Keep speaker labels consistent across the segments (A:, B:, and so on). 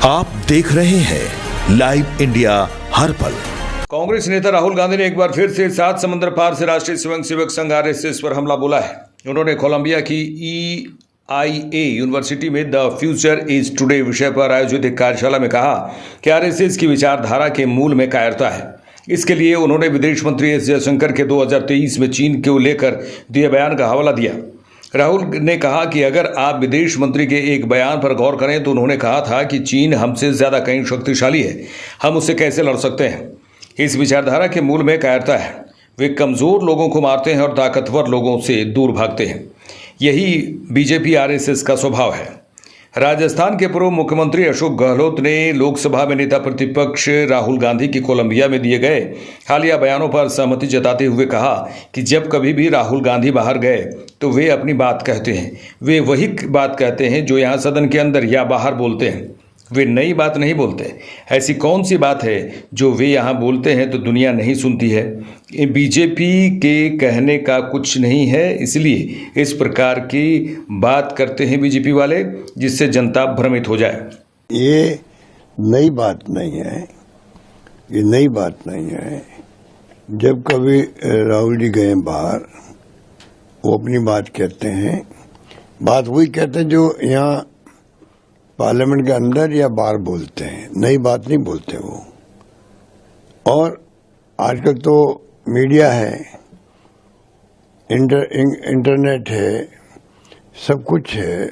A: आप देख रहे हैं लाइव इंडिया हर पल।
B: कांग्रेस नेता राहुल गांधी ने एक बार फिर से 7 समंदर पार से राष्ट्रीय स्वयंसेवक संघ आरएसएस पर हमला बोला है। उन्होंने कोलंबिया की EIA यूनिवर्सिटी में द फ्यूचर इज टुडे विषय पर आयोजित एक कार्यशाला में कहा कि आरएसएस की विचारधारा के मूल में कायरता है। इसके लिए उन्होंने विदेश मंत्री एस जयशंकर के 2023 में चीन को लेकर दिए बयान का हवाला दिया। राहुल ने कहा कि अगर आप विदेश मंत्री के एक बयान पर गौर करें तो उन्होंने कहा था कि चीन हमसे ज्यादा कहीं शक्तिशाली है, हम उससे कैसे लड़ सकते हैं। इस विचारधारा के मूल में कायरता है। वे कमजोर लोगों को मारते हैं और ताकतवर लोगों से दूर भागते हैं। यही बीजेपी आरएसएस का स्वभाव है। राजस्थान के पूर्व मुख्यमंत्री अशोक गहलोत ने लोकसभा में नेता प्रतिपक्ष राहुल गांधी की कोलंबिया में दिए गए हालिया बयानों पर सहमति जताते हुए कहा कि जब कभी भी राहुल गांधी बाहर गए तो वे अपनी बात कहते हैं। वे वही बात कहते हैं जो यहाँ सदन के अंदर या बाहर बोलते हैं। वे नई बात नहीं बोलते। ऐसी कौन सी बात है जो वे यहाँ बोलते हैं तो दुनिया नहीं सुनती है। बीजेपी के कहने का कुछ नहीं है, इसलिए इस प्रकार की बात करते हैं बीजेपी वाले जिससे जनता भ्रमित हो जाए।
C: ये नई बात नहीं है, ये नई बात नहीं है। जब कभी राहुल जी गए बाहर, वो अपनी बात कहते हैं। बात वही कहते हैं जो यहाँ पार्लियामेंट के अंदर या बाहर बोलते हैं। नई बात नहीं बोलते वो। और आजकल तो मीडिया है, इंटरनेट है, सब कुछ है।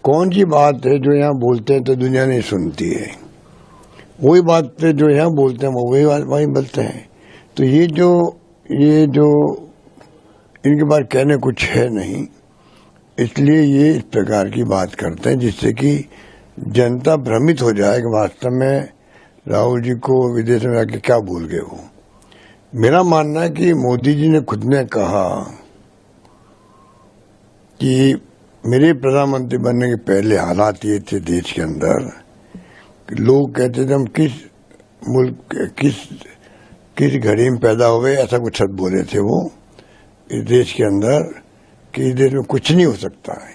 C: कौन सी बात है जो यहाँ बोलते हैं तो दुनिया नहीं सुनती है। वही बात है जो यहाँ बोलते हैं वो वही बात वहीं बोलते हैं। तो ये जो इनके बारे कहने कुछ है नहीं, इसलिए ये इस प्रकार की बात करते हैं जिससे कि जनता भ्रमित हो जाए कि वास्तव में राहुल जी को विदेश में आके क्या भूल गए वो। मेरा मानना है कि मोदी जी ने खुद ने कहा कि मेरे प्रधानमंत्री बनने के पहले हालात ये थे देश के अंदर कि लोग कहते थे हम किस मुल्क किस घड़ी में पैदा हुए, ऐसा कुछ शब्द बोले थे वो इस देश के अंदर कि इस देश में कुछ नहीं हो सकता है,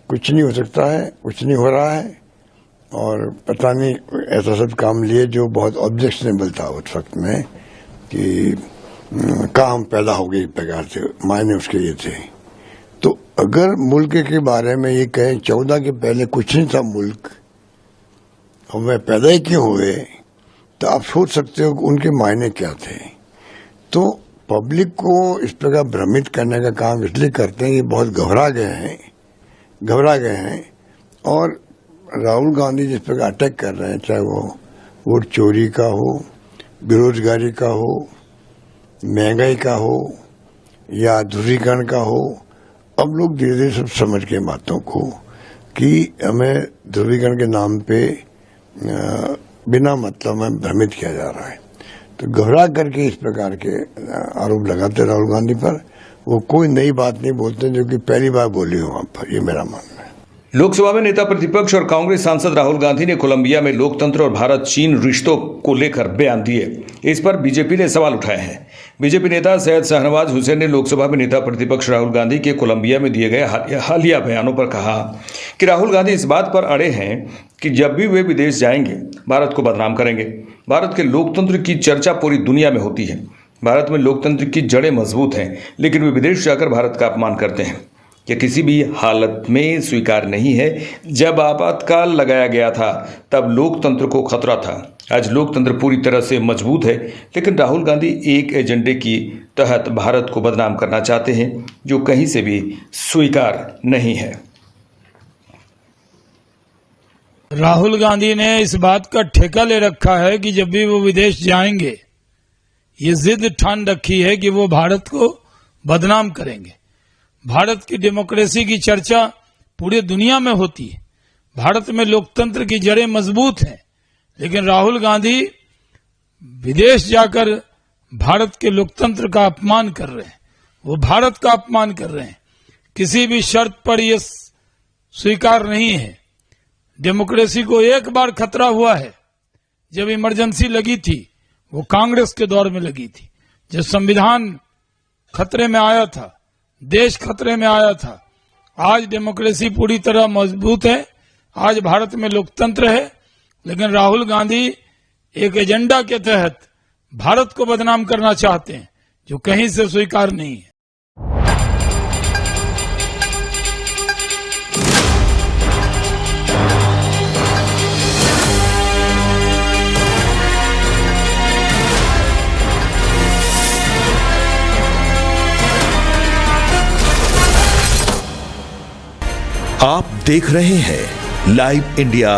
C: कुछ नहीं हो सकता है, कुछ नहीं हो रहा है। और पता नहीं ऐसा सब काम लिए जो बहुत ऑब्जेक्शनेबल था उस वक्त में कि कहाँ हम पैदा हो गए, इस प्रकार से मायने उसके ये थे। तो अगर मुल्क के बारे में ये कहें 14 के पहले कुछ नहीं था मुल्क और वह पैदा ही क्यों हुए, तो आप सोच सकते हो उनके मायने क्या थे। तो पब्लिक को इस प्रकार भ्रमित करने का काम इसलिए करते हैं कि बहुत घबरा गए हैं। और राहुल गांधी जिस प्रकार अटैक कर रहे हैं, चाहे वो वोट चोरी का हो, बेरोजगारी का हो, महंगाई का हो या ध्रुवीकरण का हो, अब लोग धीरे धीरे सब समझ गए बातों को कि हमें ध्रुवीकरण के नाम पे बिना मतलब में भ्रमित किया जा रहा है। तो घबरा करके इस प्रकार के आरोप लगाते राहुल गांधी पर। वो कोई नई बात नहीं बोलते जो कि पहली बार बोली हो वहां पर, ये मेरा मानना है।
B: लोकसभा में नेता प्रतिपक्ष और कांग्रेस सांसद राहुल गांधी ने कोलंबिया में लोकतंत्र और भारत चीन रिश्तों को लेकर बयान दिए। इस पर बीजेपी ने सवाल उठाए हैं। बीजेपी नेता सैयद शाहनवाज हुसैन ने लोकसभा में नेता प्रतिपक्ष राहुल गांधी के कोलंबिया में दिए गए हालिया बयानों पर कहा कि राहुल गांधी इस बात पर अड़े हैं कि जब भी वे विदेश जाएंगे भारत को बदनाम करेंगे। भारत के लोकतंत्र की चर्चा पूरी दुनिया में होती है। भारत में लोकतंत्र की जड़ें मजबूत हैं, लेकिन वे विदेश जाकर भारत का अपमान करते हैं। यह किसी भी हालत में स्वीकार नहीं है। जब आपातकाल लगाया गया था तब लोकतंत्र को खतरा था। आज लोकतंत्र पूरी तरह से मजबूत है, लेकिन राहुल गांधी एक एजेंडे की तहत भारत को बदनाम करना चाहते हैं जो कहीं से भी स्वीकार नहीं है।
D: राहुल गांधी ने इस बात का ठेका ले रखा है कि जब भी वो विदेश जाएंगे, ये जिद ठान रखी है कि वो भारत को बदनाम करेंगे। भारत की डेमोक्रेसी की चर्चा पूरी दुनिया में होती है। भारत में लोकतंत्र की जड़ें मजबूत हैं, लेकिन राहुल गांधी विदेश जाकर भारत के लोकतंत्र का अपमान कर रहे हैं। वो भारत का अपमान कर रहे हैं। किसी भी शर्त पर यह स्वीकार नहीं है। डेमोक्रेसी को एक बार खतरा हुआ है, जब इमरजेंसी लगी थी वो कांग्रेस के दौर में लगी थी, जब संविधान खतरे में आया था, देश खतरे में आया था। आज डेमोक्रेसी पूरी तरह मजबूत है। आज भारत में लोकतंत्र है, लेकिन राहुल गांधी एक एजेंडा के तहत भारत को बदनाम करना चाहते हैं, जो कहीं से स्वीकार नहीं है।
A: आप देख रहे हैं लाइव इंडिया